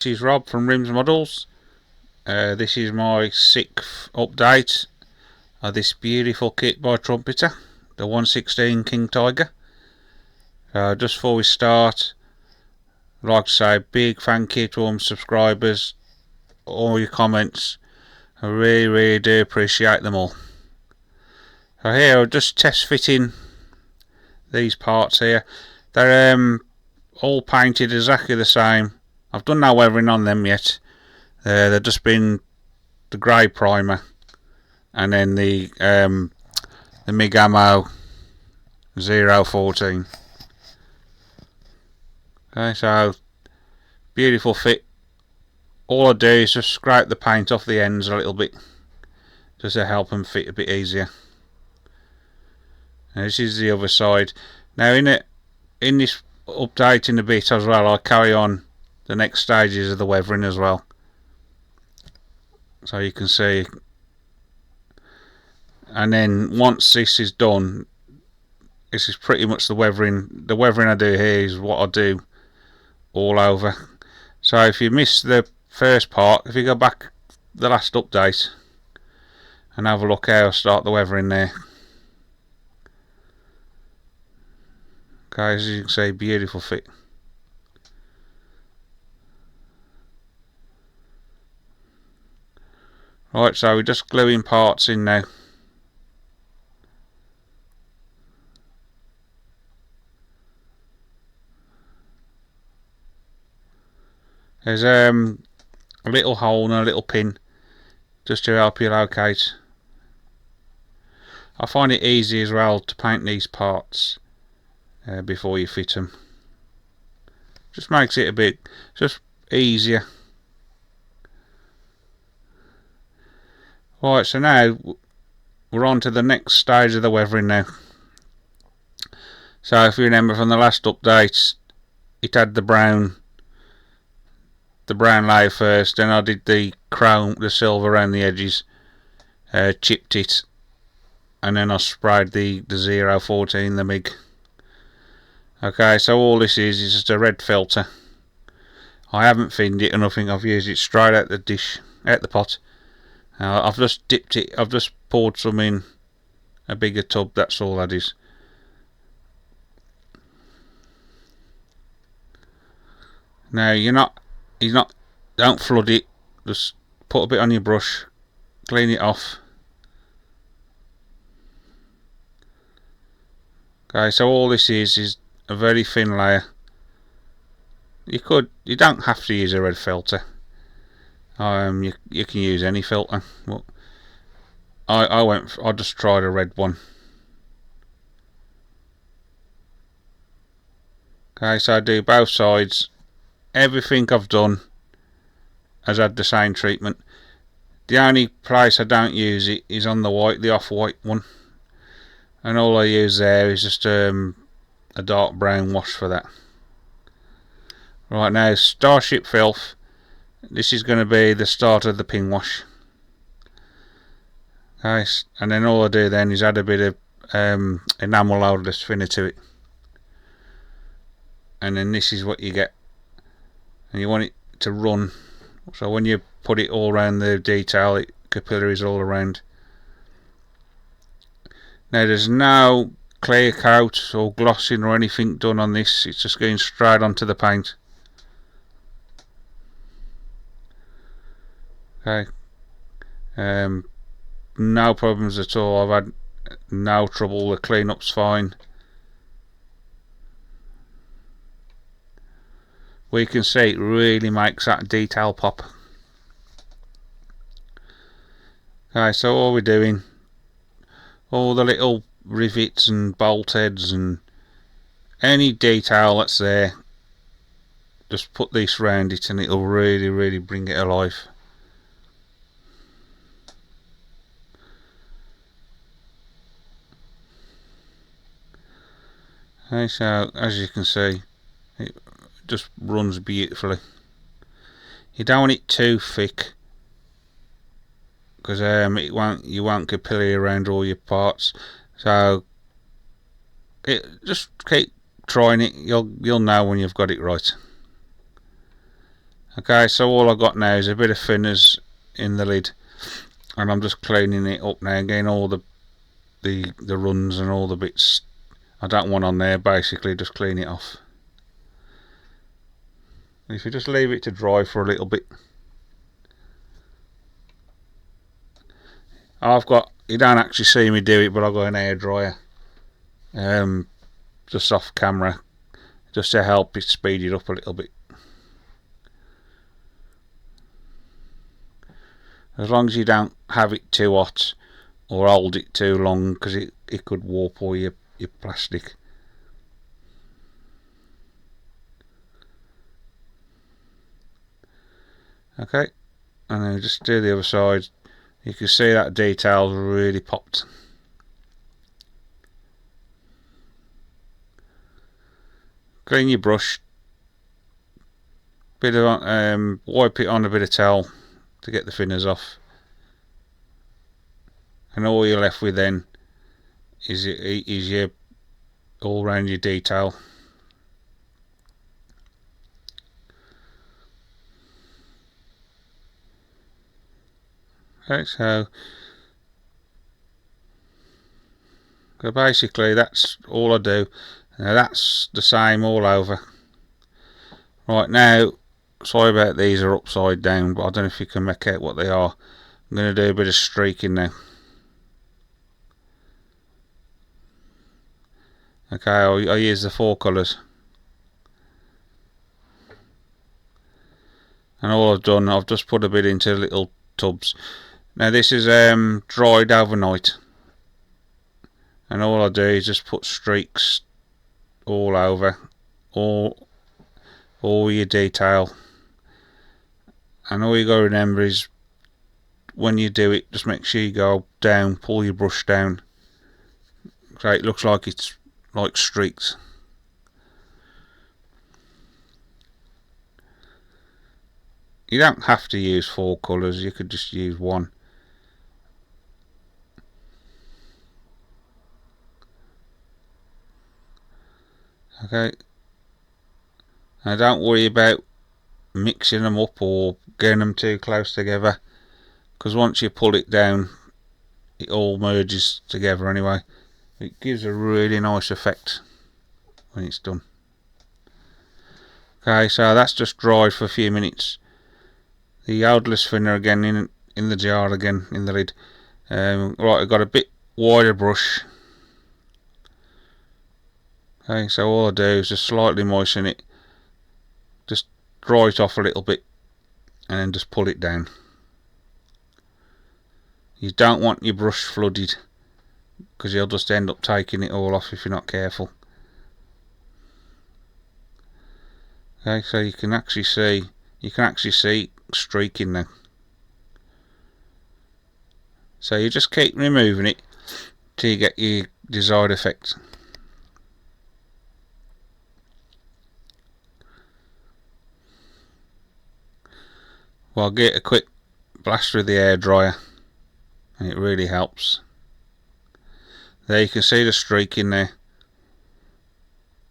This is Rob from Rims Models. This is my 6th update of this beautiful kit by Trumpeter, the 116 King Tiger. Just before we start, I'd like to say a big thank you to all my subscribers, all your comments. I really do appreciate them all. So here, I'm just test fitting these parts here. They're all painted exactly the same. I've done no weathering on them yet. They've just been the grey primer and then the Enamel 014. Okay, so beautiful fit. All I do is just scrape the paint off the ends a little bit, just to help them fit a bit easier. Now this is the other side. Now in this update in a bit as well, I'll carry on the next stages of the weathering as well, so you can see. And then once this is done, this is pretty much the weathering. The weathering I do here is what I do all over. So if you missed the first part, if you go back the last update and have a look how I start the weathering there. Okay, as you can see, beautiful fit. Right, so we're just gluing parts in now. There's a little hole and a little pin just to help you locate. I find it easy as well to paint these parts before you fit them. Just makes it a bit just easier. Right, so now we're on to the next stage of the weathering now. So if you remember from the last update, it had the brown layer first, then I did the chrome, the silver around the edges, chipped it, and then I sprayed the 014, the MIG. Okay, so all this is just a red filter. I haven't thinned it or nothing, I've used it straight out the dish, out the pot. I've just dipped it, I've just poured some in a bigger tub, that's all that is. Now don't flood it, just put a bit on your brush, clean it off. Okay, so all this is a very thin layer. You don't have to use a red filter. You can use any filter. But I just tried a red one. Okay, so I do both sides. Everything I've done has had the same treatment. The only place I don't use it is on the white, the off-white one, and all I use there is just a dark brown wash for that. Right, now Starship Filth. This is going to be the start of the pin wash. Okay, and then all I do then is add a bit of enamel odorless thinner to it, and then this is what you get. And you want it to run, so when you put it all around the detail, it capillaries all around. Now there's no clear coat or glossing or anything done on this, it's just going straight onto the paint. Okay, no problems at all, I've had no trouble, the cleanup's fine. We can see it really makes that detail pop. Okay, so all we're doing, all the little rivets and bolt heads and any detail that's there, just put this around it and it'll really bring it alive. Okay, so as you can see, it just runs beautifully. You don't want it too thick, because you won't capillary around all your parts. So just keep trying it. You'll know when you've got it right. Okay, so all I've got now is a bit of thinners in the lid, and I'm just cleaning it up now, getting all the runs and all the bits I don't want on there, basically just clean it off. And if you just leave it to dry for a little bit, you don't actually see me do it, but I've got an hairdryer just off camera, just to help it speed it up a little bit. As long as you don't have it too hot or hold it too long, because it could warp all your plastic. Okay, and then just do the other side. You can see that detail's really popped. Clean your brush, bit of wipe it on a bit of towel to get the thinners off, and all you're left with then is your all round your detail. Okay, so basically that's all I do. Now that's the same all over. Right, now, sorry about these are upside down, but I don't know if you can make out what they are. I'm going to do a bit of streaking now. Okay, I use the 4 colours. And all I've done, I've just put a bit into little tubs. Now this is dried overnight. And all I do is just put streaks all over, all your detail. And all you got to remember is, when you do it, just make sure you go down, pull your brush down, so it looks like it's like streaks. You don't have to use 4 colours, you could just use 1. Okay, now don't worry about mixing them up or getting them too close together, because once you pull it down it all merges together anyway. It gives a really nice effect when it's done. Okay, so that's just dried for a few minutes. The odorless thinner again in the jar again, in the lid. Right, I've got a bit wider brush. Okay, so all I do is just slightly moisten it, just dry it off a little bit, and then just pull it down. You don't want your brush flooded, because you'll just end up taking it all off if you're not careful. Okay, so you can actually see streaking now. So you just keep removing it till you get your desired effect. Well, get a quick blast with the hairdryer, and it really helps. There you can see the streak in there.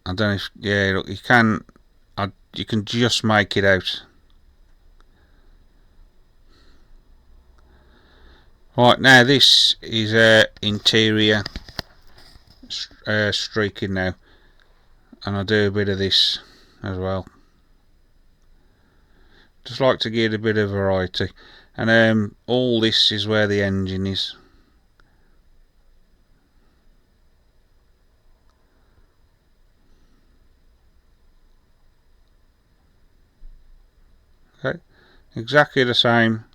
I don't know if, yeah, look, you can just make it out. Right, now this is interior streaking now, and I do a bit of this as well. Just like to give it a bit of variety, and all this is where the engine is. Okay, exactly the same.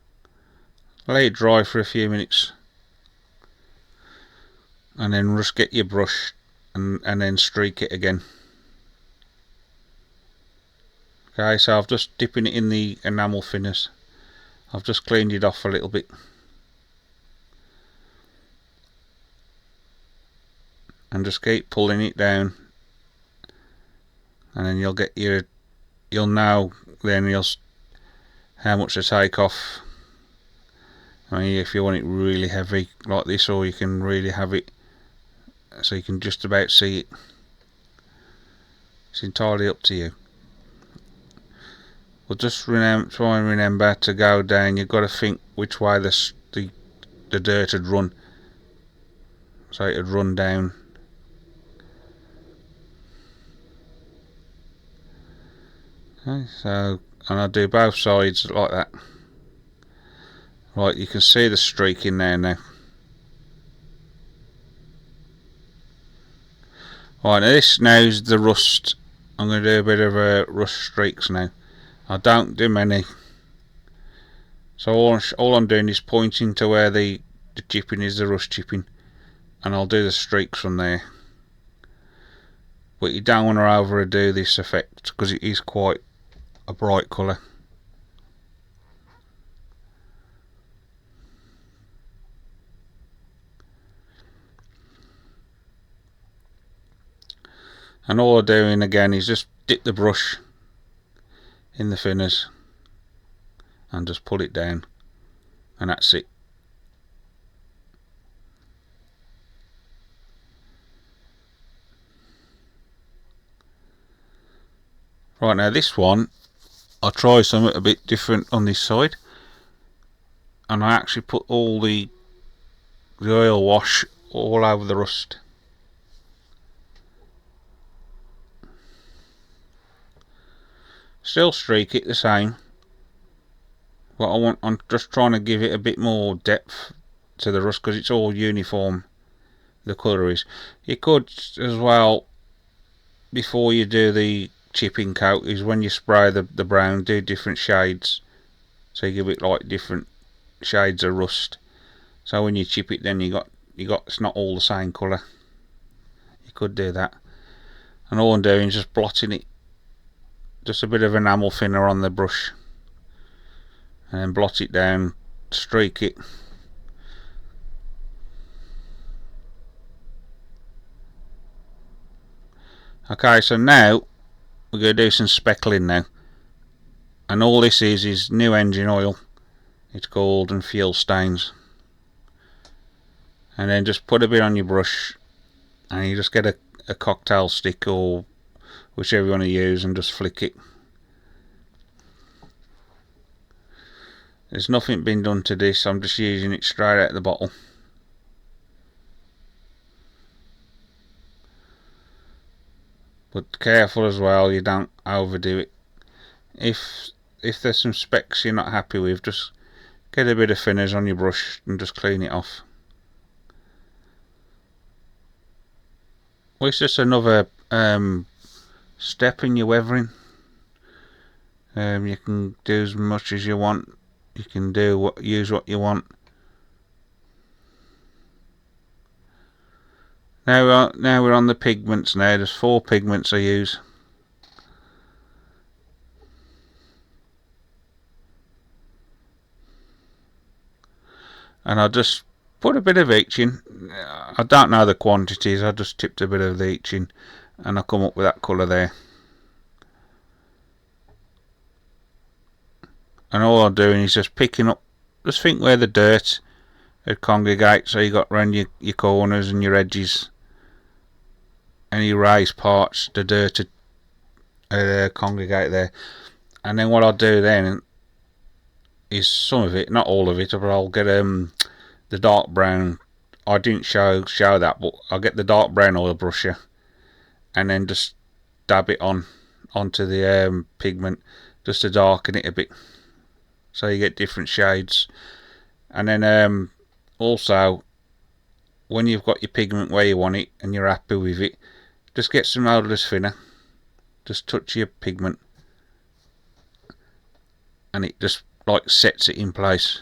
Let it dry for a few minutes, and then just get your brush and then streak it again. Okay, so I've just dipping it in the enamel thinners. I've just cleaned it off a little bit, and just keep pulling it down, and then you'll know then how much to take off. I mean, if you want it really heavy like this, or you can really have it so you can just about see it. It's entirely up to you. But just try and remember to go down. You've got to think which way the dirt had run, so it would run down. Okay, so, and I do both sides like that. Right, you can see the streak in there now. Right, now this now's the rust. I'm going to do a bit of rust streaks now. I don't do many. So all I'm doing is pointing to where the chipping is, the rust chipping, and I'll do the streaks from there. But you don't want to overdo this effect because it is quite a bright colour. And all I'm doing again is just dip the brush in the thinners and just pull it down, and that's it. Right, now this one I'll try something a bit different on this side, and I actually put all the oil wash all over the rust. Still streak it the same, but I'm just trying to give it a bit more depth to the rust because it's all uniform, the colour is. You could as well, before you do the chipping coat, is when you spray the brown, do different shades, so you give it like different shades of rust, so when you chip it then you got it's not all the same colour. You could do that, and all I'm doing is just blotting it, just a bit of enamel thinner on the brush, and then blot it down, streak it. Okay, so now we're going to do some speckling now, and all this is new engine oil, it's called, and fuel stains. And then just put a bit on your brush, and you just get a cocktail stick or whichever you want to use and just flick it. There's nothing been done to this, I'm just using it straight out of the bottle. But careful as well, you don't overdo it. If there's some specks you're not happy with, just get a bit of thinners on your brush and just clean it off. Well, it's just another step in your weathering. You can do as much as you want. You can use what you want. Now we're on the pigments. Now there's 4 pigments I use. And I just put a bit of each in. I don't know the quantities, I just tipped a bit of each in, and I come up with that colour there. And all I'm doing is just picking up, just think where the dirt would congregate, so you got round your corners and your edges, any raised parts, the dirt would congregate there. And then what I'll do then is some of it, not all of it, but I'll get the dark brown. I didn't show that, but I'll get the dark brown oil brusher and then just dab it onto the pigment, just to darken it a bit, so you get different shades. And then also, when you've got your pigment where you want it and you're happy with it, just get some odourless thinner, just touch your pigment, and it just like sets it in place.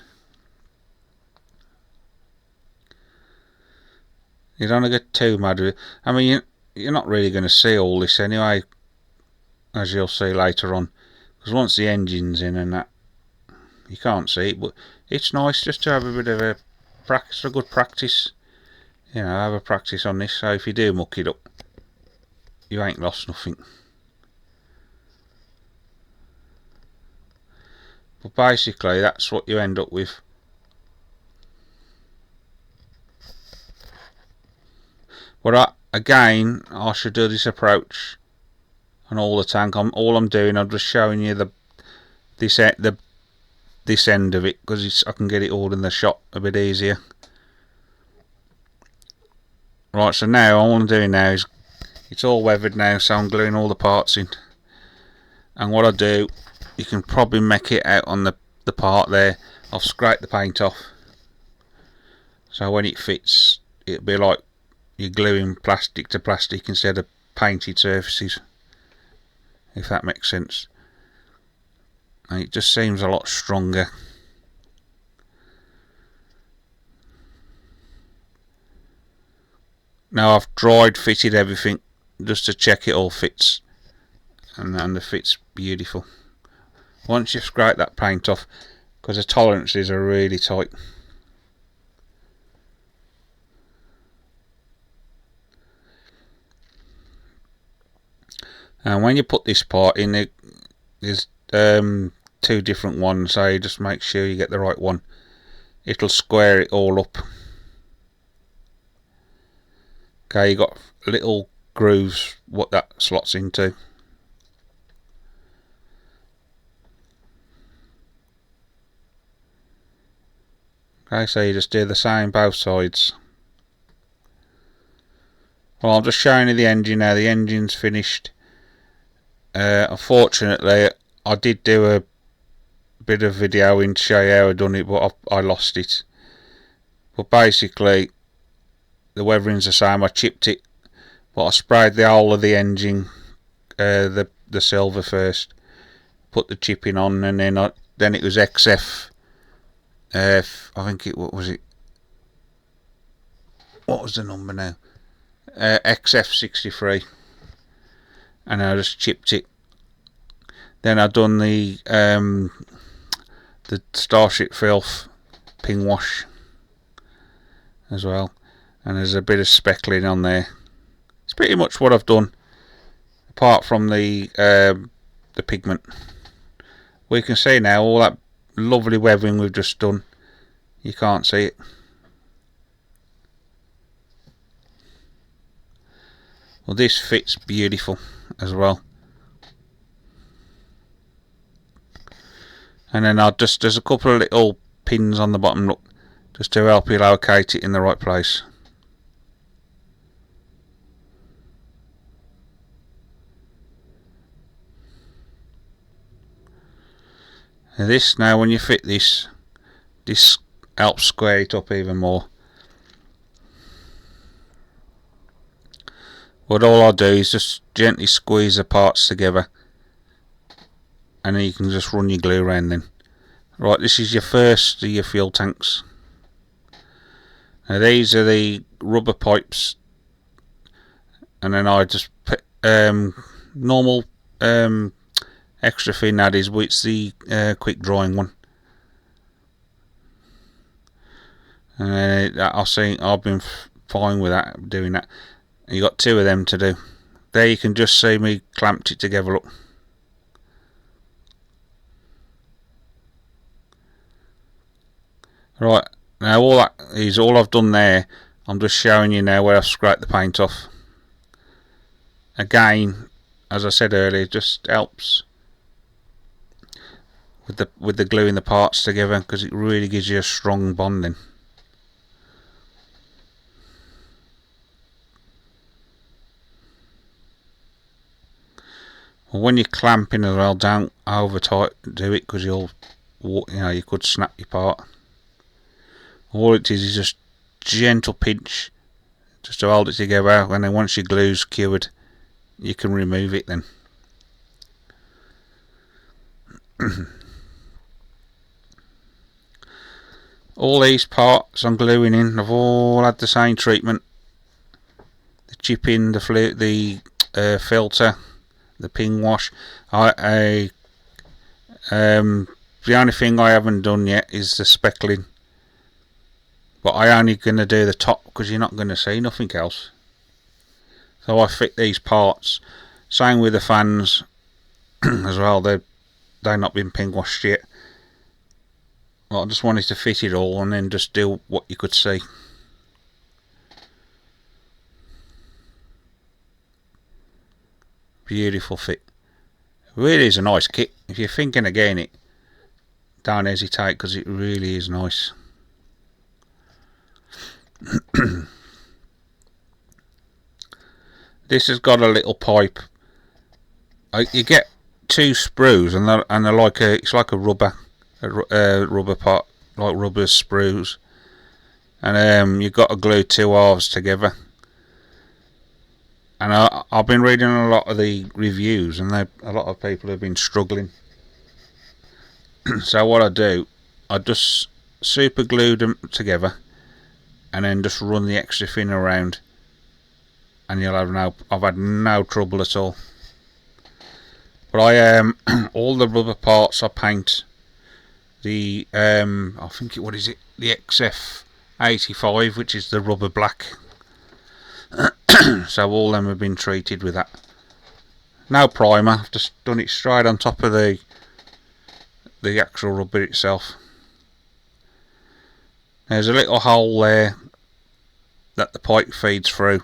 You don't want to get too mad with it. I mean, you're not really going to see all this anyway, as you'll see later on, because once the engine's in and that, you can't see it. But it's nice just to have a bit of a practice, a good practice. You know, have a practice on this, so if you do muck it up, you ain't lost nothing. But basically that's what you end up with. But again, I should do this approach on all the tank. All I'm doing, I'm just showing you this end of it, because I can get it all in the shot a bit easier. Right, so now all I'm doing now is, it's all weathered now, so I'm gluing all the parts in. And what I do, you can probably make it out on the part there. I've scraped the paint off, so when it fits, it'll be like you're gluing plastic to plastic instead of painted surfaces, if that makes sense. And it just seems a lot stronger. Now I've dried fitted everything just to check it all fits, and the fit's beautiful. Once you've scraped that paint off, because the tolerances are really tight. And when you put this part in, there's two different ones, so you just make sure you get the right one. It'll square it all up. Okay, you got little grooves what that slots into. Okay, so you just do the same both sides. Well, I'm just showing you the engine now. The engine's finished. Unfortunately, I did do a bit of video in to show you how I done it, but I lost it. But basically, the weathering's the same. I chipped it, but I sprayed the whole of the engine, the silver first, put the chipping on, and then it was XF. I think it, what was it? What was the number now? XF63, and I just chipped it. Then I done the Starship Filth ping wash as well, and there's a bit of speckling on there. It's pretty much what I've done, apart from the pigment. We can see now all that lovely weathering we've just done. You can't see it. Well, this fits beautiful as well. And then there's a couple of little pins on the bottom, look, just to help you locate it in the right place. And this, now when you fit this helps square it up even more. What all I do is just gently squeeze the parts together, and then you can just run your glue around then. Right, this is your first of your fuel tanks. Now these are the rubber pipes, and then I just put normal extra thin addies, which is the quick drying one. And I've been fine with that, doing that. And you got two of them to do. There you can just see me clamped it together, look. Right, now all that is all I've done there. I'm just showing you now where I've scraped the paint off. Again, as I said earlier, it just helps with the gluing the parts together, because it really gives you a strong bonding. Well, when you're clamping as well, don't over tight do it, because you could snap your part. All it is just gentle pinch just to hold it together, and then once your glue's cured, you can remove it then. All these parts I'm gluing in have all had the same treatment. The chipping, the filter, the ping wash. The only thing I haven't done yet is the speckling, but I only going to do the top, because you're not going to see nothing else. So I fit these parts. Same with the fans as well. They've not been ping washed yet. Well, I just wanted to fit it all and then just do what you could see. Beautiful fit. Really is a nice kit. If you're thinking of getting it, don't hesitate, because it really is nice. This has got a little pipe. You get 2 sprues, and they're like it's like a rubber pot, like rubber sprues, and you've got to glue 2 halves together. And I've been reading a lot of the reviews, and a lot of people have been struggling. So what I do, I just super glue them together, and then just run the extra thin around, and I've had no trouble at all. But I all the rubber parts I paint the I think what is it, the XF85, which is the rubber black. So all them have been treated with that. No primer, I've just done it straight on top of the actual rubber itself. There's a little hole there that the pipe feeds through,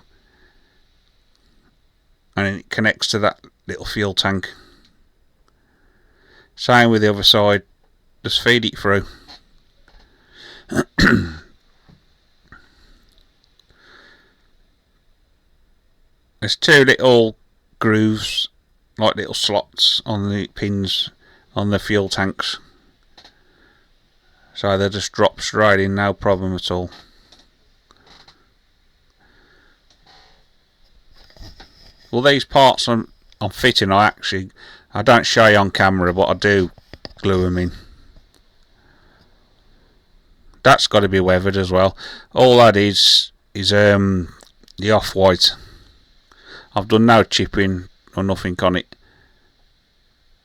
and it connects to that little fuel tank. Same with the other side, just feed it through. There's 2 little grooves, like little slots on the pins on the fuel tanks, so they just drop straight in, no problem at all. Well, these parts I'm fitting, I don't show you on camera, but I do glue them in. That's got to be weathered as well. All that is the off-white. I've done no chipping or nothing on it.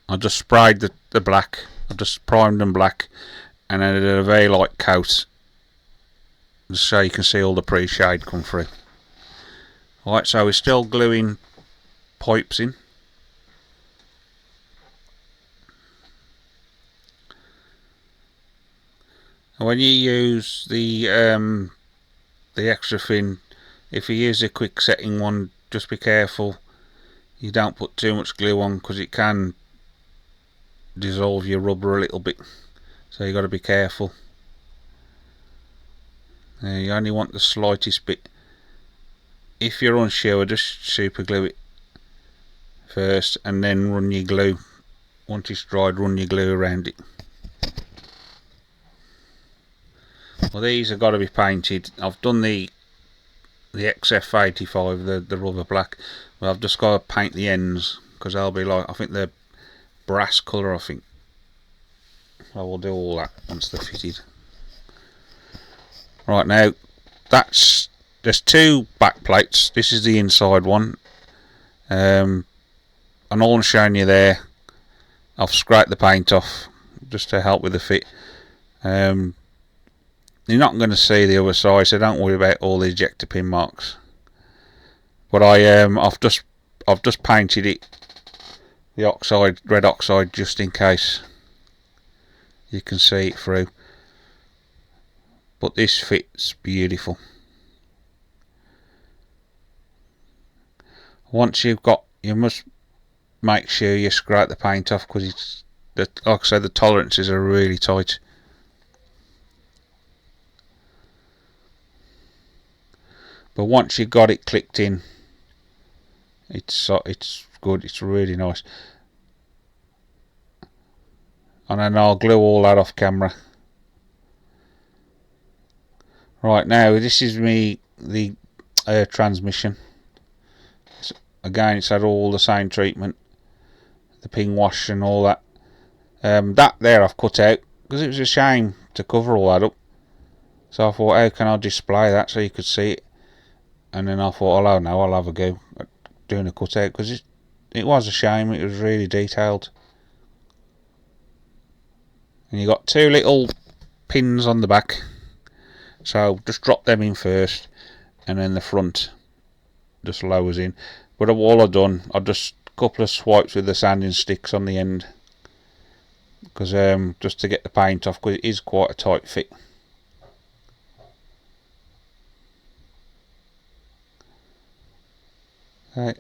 I just sprayed the black. I just primed them black, and then I did a very light coat, just so you can see all the pre-shade come through. Alright, so we're still gluing pipes in. And when you use the extra thin, if you use a quick setting one, just be careful you don't put too much glue on, because it can dissolve your rubber a little bit, so you got to be careful. You only want the slightest bit. If you're unsure, just super glue it first, and then run your glue. Once it's dried, run your glue around it. Well, these have got to be painted. I've done the XF85, the rubber black, but I've just got to paint the ends, because they'll be like, I think they're brass colour, I think. I will do all that once they're fitted. Right, now there's 2 back plates. This is the inside one, and all I'm showing you there, I've scraped the paint off just to help with the fit. You're not going to see the other side, so don't worry about all the ejector pin marks. But I've just painted it, the red oxide, just in case you can see it through. But this fits beautiful. Once you must make sure you scrape the paint off, because like I said, the tolerances are really tight. But once you've got it clicked in, it's good. It's really nice. And then I'll glue all that off camera. Right, now this is the transmission. Again, it's had all the same treatment, the ping wash and all that. That there I've cut out, because it was a shame to cover all that up. So I thought, how can I display that so you could see it? And then I thought, oh no, I'll have a go at doing a cutout, because it was a shame. It was really detailed. And you got 2 little pins on the back, so just drop them in first, and then the front just lowers in. But all I've done, I've just a couple of swipes with the sanding sticks on the end, because just to get the paint off, because it is quite a tight fit. Okay.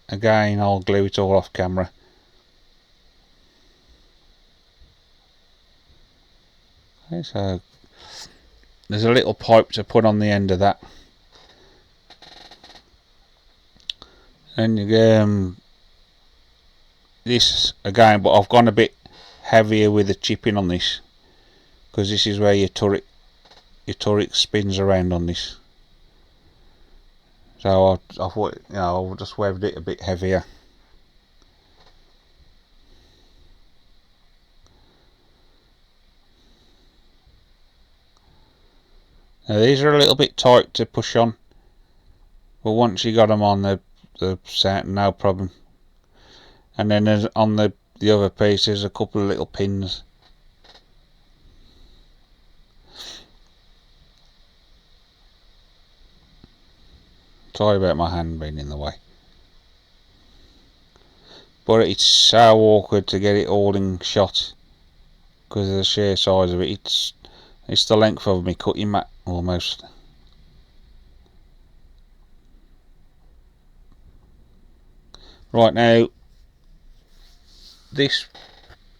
Again, I'll glue it all off camera. Okay, so there's a little pipe to put on the end of that, and this again, but I've gone a bit heavier with the chipping on this, because this is where your turret spins around on this. So I thought, I've just webbed it a bit heavier. Now these are a little bit tight to push on, but once you got them on, the set, no problem. And then there's on the other piece, there's a couple of little pins. Sorry about my hand being in the way, but it's so awkward to get it all in shot because of the sheer size of it. It's the length of my cutting mat almost. Right, now this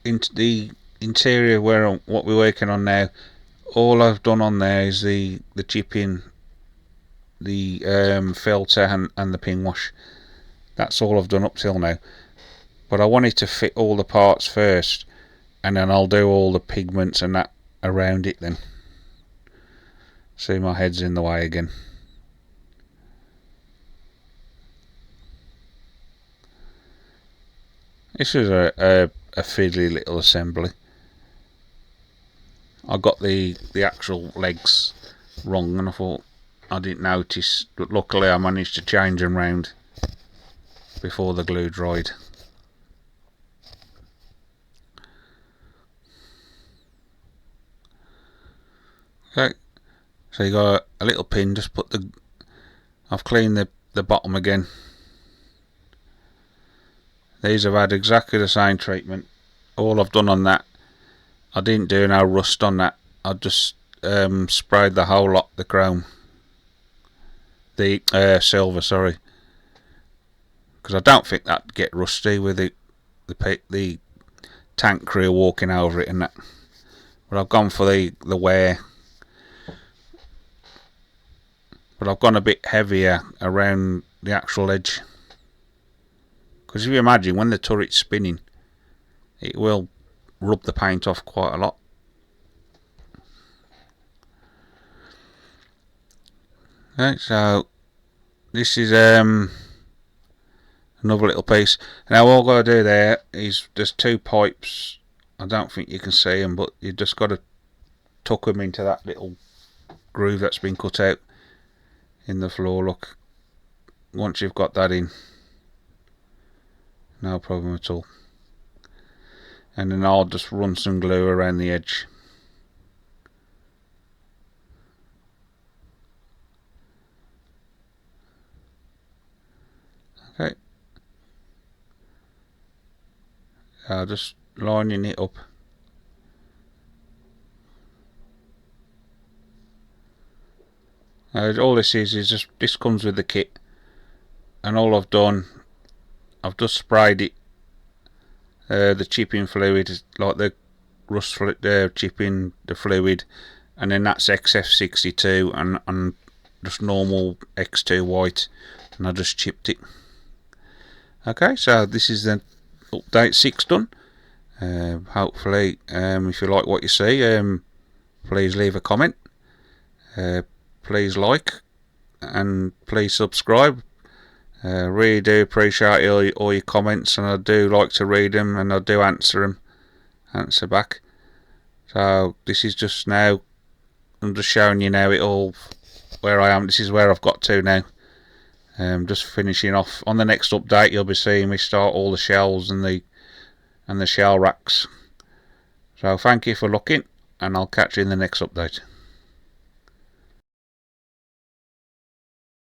into the interior what we're working on now, all I've done on there is the chipping, the filter and the pin wash. That's all I've done up till now, but I wanted to fit all the parts first, and then I'll do all the pigments and that around it then. See, my head's in the way again. This is a fiddly little assembly. I got the actual legs wrong, and I thought I didn't notice, but luckily I managed to change them round before the glue dried. Okay, so you got a little pin, just put I've cleaned the bottom again. These have had exactly the same treatment. All I've done on that, I didn't do no rust on that, I just sprayed the whole lot, the chrome, the silver, sorry, because I don't think that'd get rusty with the tank crew walking over it and that. But I've gone for the wear, but I've gone a bit heavier around the actual edge, because if you imagine when the turret's spinning, it will rub the paint off quite a lot. Okay, so this is another little piece. Now all I've got to do there is, there's two pipes, I don't think you can see them, but you just got to tuck them into that little groove that's been cut out in the floor. Look, once you've got that in, no problem at all. And then I'll just run some glue around the edge. Okay, just lining it up. All this is just, this comes with the kit, and all I've done, I've just sprayed it, the chipping fluid, like the rust chipping, the fluid, and then that's XF62 and just normal X2 white, and I just chipped it. Okay, so this is the update 6 done. Hopefully, if you like what you see, please leave a comment, please like, and please subscribe. Really do appreciate all your comments, and I do like to read them, and I do answer back. So this is just now, I'm just showing you now it all, where I am. This is where I've got to now. Just finishing off. On the next update, you'll be seeing me start all the shells and the shell racks. So thank you for looking, and I'll catch you in the next update.